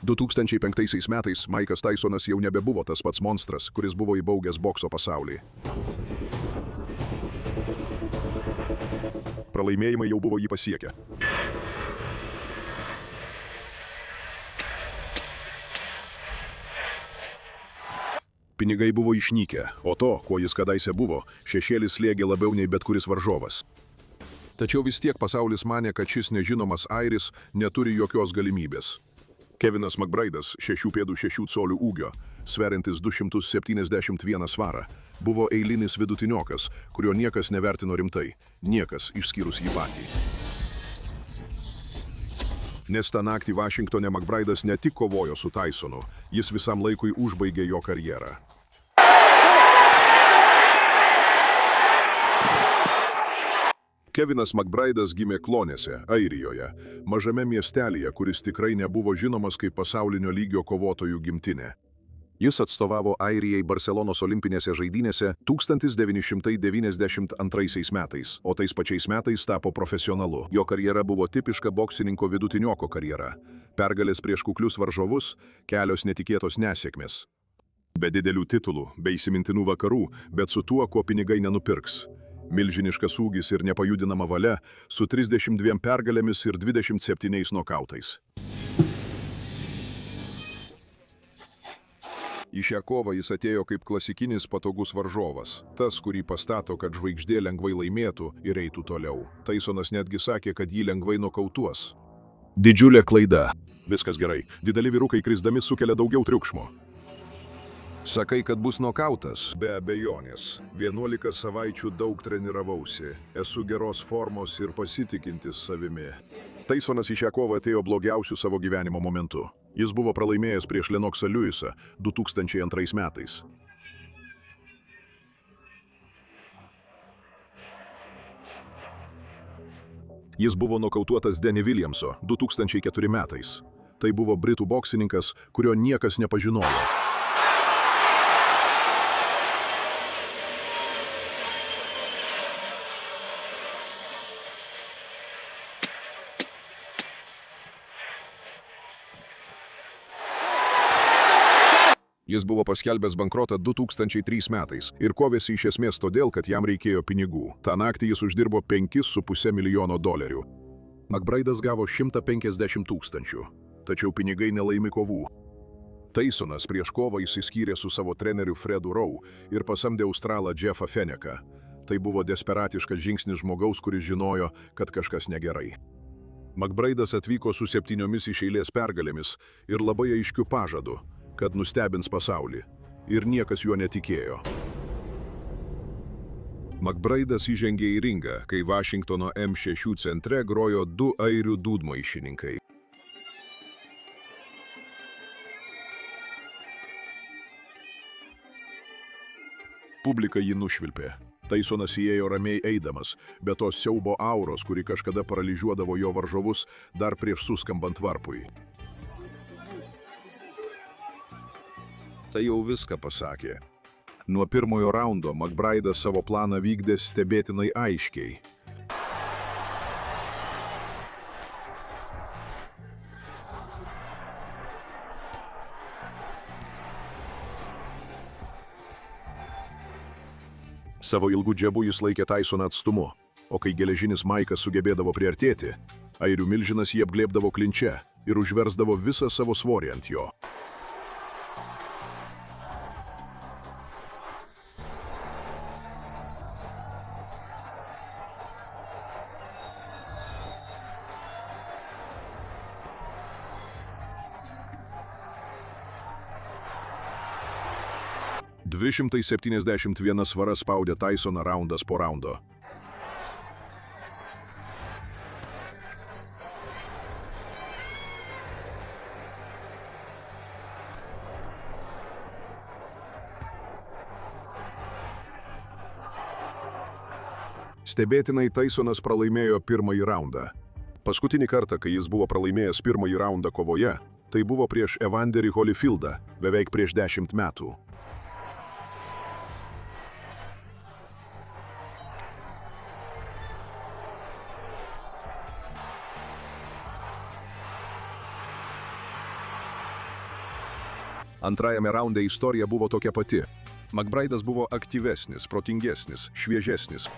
2005 metais Mike'as Tysonas jau nebebuvo tas pats monstras, kuris buvo įbaugęs bokso pasaulį. Pralaimėjimai jau buvo jį pasiekę. Pinigai buvo išnykę, o to, kuo jis kadaise buvo, šešėlis slėgė labiau nei bet kuris varžovas. Tačiau vis tiek pasaulis manė, kad šis nežinomas airis neturi jokios galimybės. Kevinas McBride'as, 6 pėdų 6 colių ūgio, sveriantis 271 svarą, buvo eilinis vidutiniokas, kurio niekas nevertino rimtai, niekas išskyrus jį patį. Nes tą naktį Vašingtone McBride'as ne tik kovojo su Tysonu, jis visam laikui užbaigė jo karjerą. Kevinas McBride'as gimė Klonėse, Airijoje, mažame miestelyje, kuris tikrai nebuvo žinomas kaip pasaulinio lygio kovotojų gimtinė. Jis atstovavo Airijai Barselonos olimpinėse žaidynėse 1992 metais, o tais pačiais metais tapo profesionalu. Jo karjera buvo tipiška boksininko vidutinioko karjera. Pergalės prieš kuklius varžovus, kelios netikėtos nesėkmės. Be didelių titulų, be įsimintinų vakarų, bet su tuo, ko pinigai nenupirks. Milžiniškas ūgis ir nepajudinama valia, su 32 pergalėmis ir 27 nokautais. Į šią kovą jis atėjo kaip klasikinis patogus varžovas, tas, kurį pastato, kad žvaigždė lengvai laimėtų ir eitų toliau. Tysonas netgi sakė, kad jį lengvai nokautuos. Didžiulė klaida. Viskas gerai, dideli vyrukai krisdami sukelia daugiau triukšmo. Sakai, kad bus nokautas? Be abejonės. 11 savaičių daug treniravausi. Esu geros formos ir pasitikintis savimi. Tysonas į šią kovą atėjo blogiausių savo gyvenimo momentu. Jis buvo pralaimėjęs prieš Lennoxą Lewisą 2002 metais. Jis buvo nokautuotas Danny Williamso 2004 metais. Tai buvo britų boksininkas, kurio niekas nepažinojo. Jis buvo paskelbęs bankrotą 2003 metais ir kovėsi iš esmės todėl, kad jam reikėjo pinigų. Ta naktį jis uždirbo $5,5 milijono. McBride'as gavo 150 000, tačiau pinigai nelaimi kovų. Tysonas prieš kovą išsiskyrė su savo treneriu Fredu Rowe ir pasamdė australą Jeffą Fenneką. Tai buvo desperatiškas žingsnis žmogaus, kuris žinojo, kad kažkas negerai. McBride'as atvyko su 7 iš eilės pergalėmis ir labai aiškiu pažadu, kad nustebins pasaulį, ir niekas juo netikėjo. McBride'as įžengė į ringą, kai Vašingtono M6 centre grojo 2 airių dūdmaišininkai. Publika jį nušvilpė. Tysonas įėjo ramiai eidamas, be tos siaubo auros, kuri kažkada paralyžiuodavo jo varžovus dar prieš suskambant varpui. Tai jau viską pasakė. Nuo pirmojo raundo McBride'as savo planą vykdė stebėtinai aiškiai. Savo ilgų džebų jis laikė Tysoną atstumu, o kai geležinis Mike'as sugebėdavo priartėti, airių milžinas jį apglėbdavo klinče ir užversdavo visą savo svorį ant jo. $271 svara spaudė Tysoną raundas po raundo. Stebėtinai Tysonas pralaimėjo pirmąjį raundą. Paskutinį kartą, kai jis buvo pralaimėjęs pirmąjį raundą kovoje, tai buvo prieš Evanderį Holyfieldą, beveik prieš 10 metų. Antrajame raunde istorija buvo tokia pati. McBride'as buvo aktyvesnis, protingesnis, šviežesnis.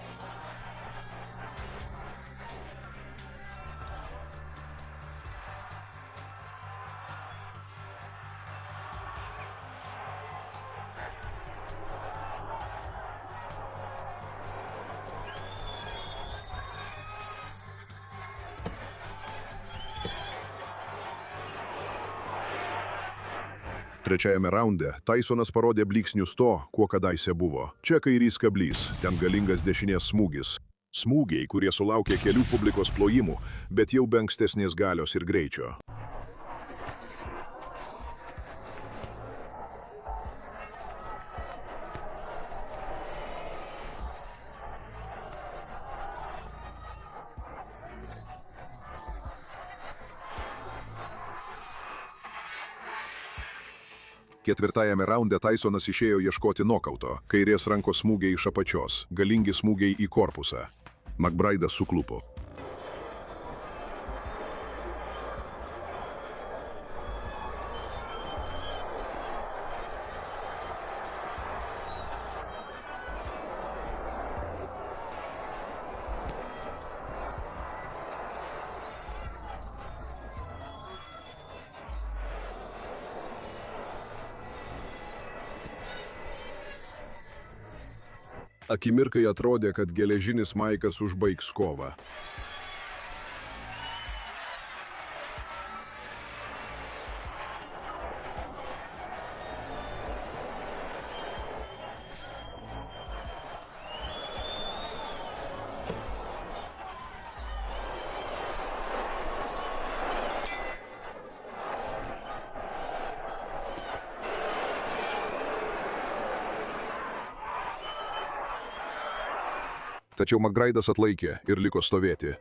Trečiajame raunde Tysonas parodė blyksnius to, kuo kadaise buvo. Čia kairys kablys, ten galingas dešinės smūgis. Smūgiai, kurie sulaukė kelių publikos plojimų, bet jau be ankstesnės galios ir greičio. Ketvirtajame raunde Tysonas išėjo ieškoti nokauto. Kairės rankos smūgiai iš apačios, galingi smūgiai į korpusą. McBride'as suklupo. Akimirkai atrodė, kad geležinis Maikas užbaigs kovą. Tačiau McBride'as atlaikė ir liko stovėti.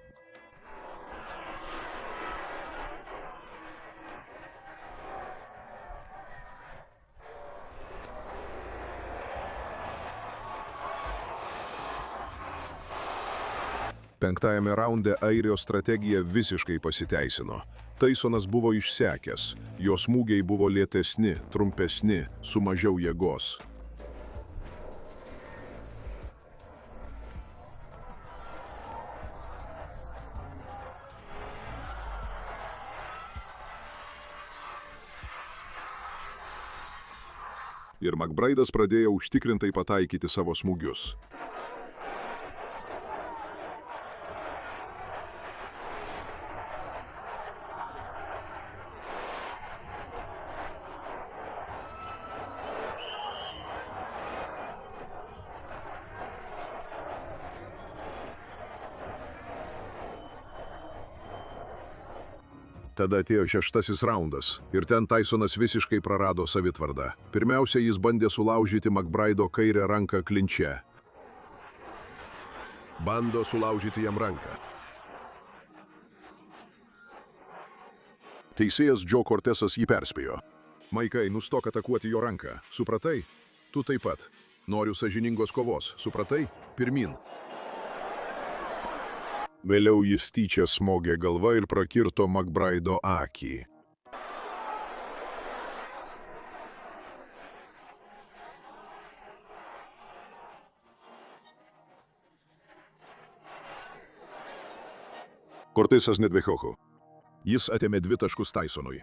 Penktajame raunde airio strategija visiškai pasiteisino. Tysonas buvo išsekęs, jo smūgiai buvo lėtesni, trumpesni, su mažiau jėgos. Ir McBride'as pradėjo užtikrintai pataikyti savo smūgius. Tada atėjo šeštasis raundas ir ten Tysonas visiškai prarado savitvardą. Pirmiausia, jis bandė sulaužyti McBride'o kairę ranką klinče. Bando sulaužyti jam ranką. Teisėjas Joe Cortesas jį perspėjo. Maikai, nustok atakuoti jo ranką. Supratai? Tu taip pat. Noriu sąžiningos kovos. Supratai? Pirmin. Vėliau jis tyčia smogė galva ir prakirto McBride'o akį. Cortesas nedvejojo. Jis atėmė 2 taškus Tysonui.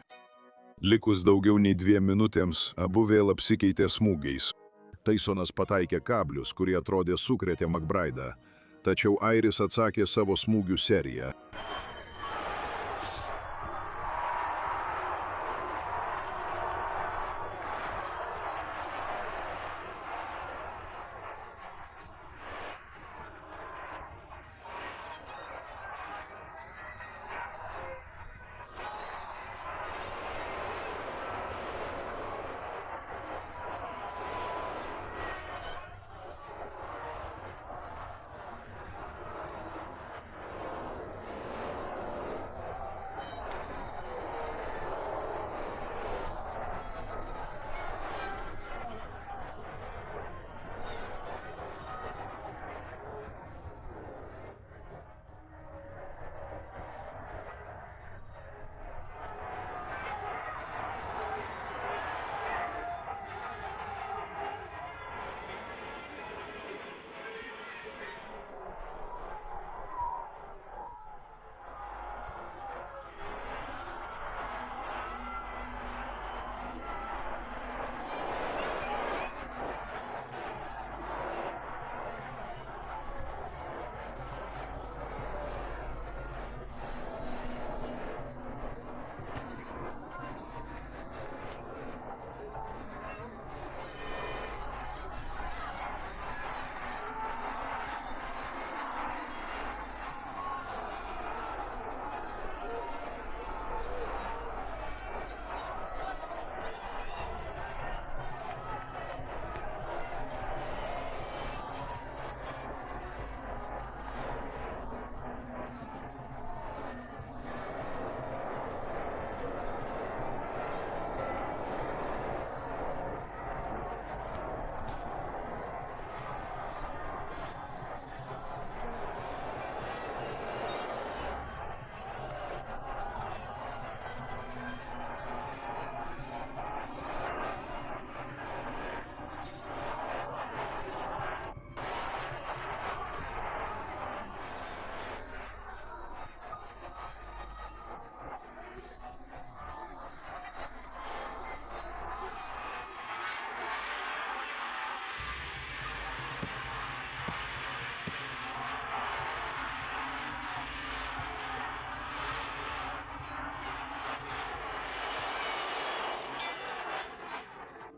Likus daugiau nei 2 minutėms, abu vėl apsikeitė smūgiais. Tysonas pataikė kablius, kurie atrodė sukrėtė McBride'ą. Tačiau airis atsakė savo smūgių seriją.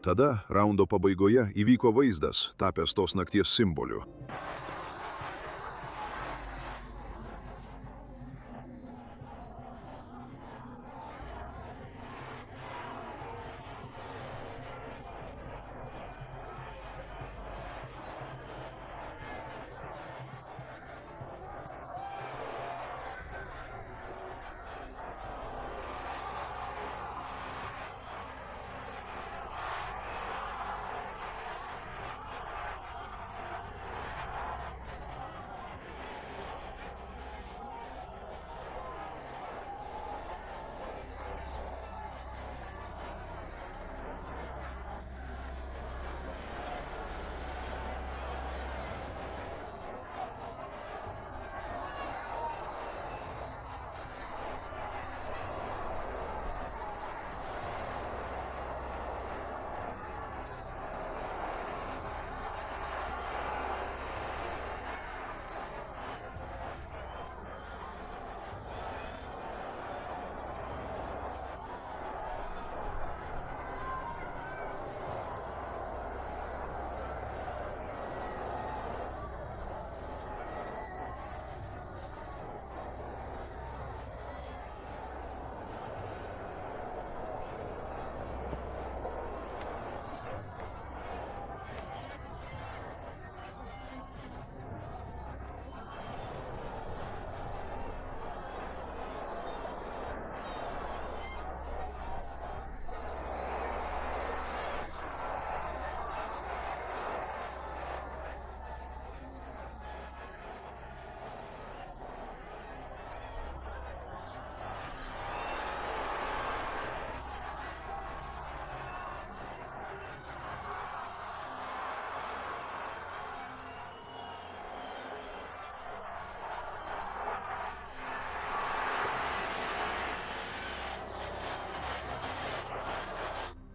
Tada, raundo pabaigoje, įvyko vaizdas, tapęs tos nakties simboliu.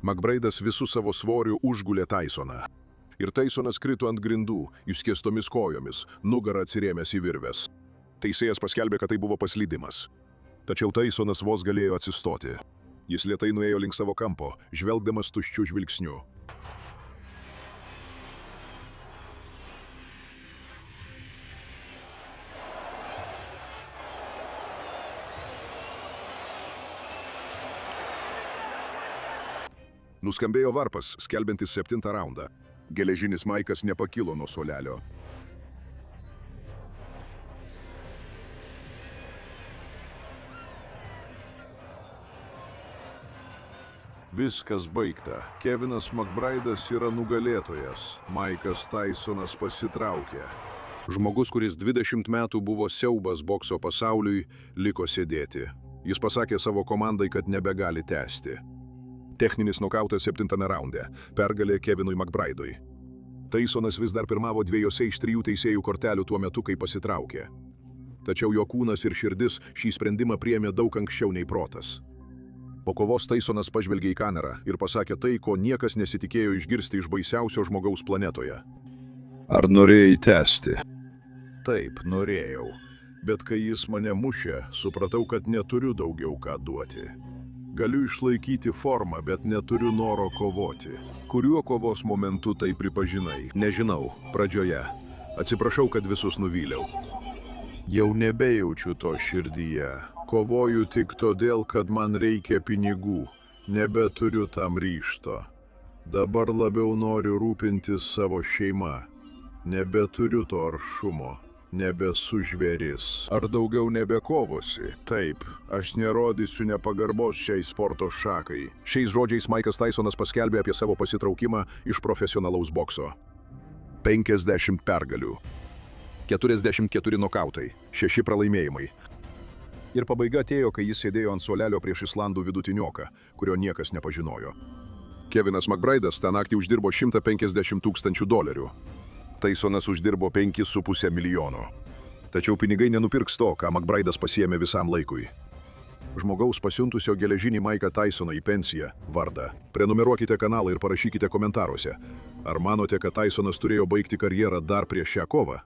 McBride'as visų savo svoriu užgulė Tysoną. Ir Tysonas krito ant grindų, išskėstomis kojomis, nugarą atsirėmęs į virves. Teisėjas paskelbė, kad tai buvo paslydimas. Tačiau Tysonas vos galėjo atsistoti. Jis lėtai nuėjo link savo kampo, žvelgdamas tuščiu žvilgsniu. Nuskambėjo varpas, skelbiantis 7. raundą. Geležinis Maikas nepakilo nuo suolelio. Viskas baigta. Kevinas McBride'as yra nugalėtojas. Maikas Tysonas pasitraukė. Žmogus, kuris 20 metų buvo siaubas bokso pasauliui, liko sėdėti. Jis pasakė savo komandai, kad nebegali tęsti. Techninis nokautas 7. raunde. Pergalė Kevinui McBride'ui. Tysonas vis dar pirmavo 2 iš 3 teisėjų kortelių tuo metu, kai pasitraukė. Tačiau jo kūnas ir širdis šį sprendimą priėmė daug anksčiau nei protas. Po kovos Tysonas pažvelgė į kamerą ir pasakė tai, ko niekas nesitikėjo išgirsti iš baisiausio žmogaus planetoje. Ar norėjai tęsti? Taip, norėjau. Bet kai jis mane mušė, supratau, kad neturiu daugiau ką duoti. Galiu išlaikyti formą, bet neturiu noro kovoti. Kuriuo kovos momentu tai pripažinai? Nežinau, pradžioje. Atsiprašau, kad visus nuvyliau. Jau nebejaučiu to širdyje. Kovoju tik todėl, kad man reikia pinigų. Nebeturiu tam ryžto. Dabar labiau noriu rūpintis savo šeima. Nebeturiu to aršumo. Nebesu žvėris. Ar daugiau nebekovosi? Taip, aš nerodysiu nepagarbos šiai sporto šakai. Šiais žodžiais Maikas Tysonas paskelbė apie savo pasitraukimą iš profesionalaus bokso. 50 pergalių. 44 nokautai. 6 pralaimėjimai. Ir pabaiga atėjo, kai jis sėdėjo ant suolelio prieš islandų vidutinioką, kurio niekas nepažinojo. Kevinas McBride'as tą naktį uždirbo $150 000. Tysonas uždirbo 5,5 milijono. Tačiau pinigai nenupirks to, ką McBride'as pasiėmė visam laikui. Žmogaus pasiuntusio geležinį Maiką Tysoną į pensiją vardą. Prenumeruokite kanalą ir parašykite komentaruose. Ar manote, kad Tysonas turėjo baigti karjerą dar prieš šią kovą?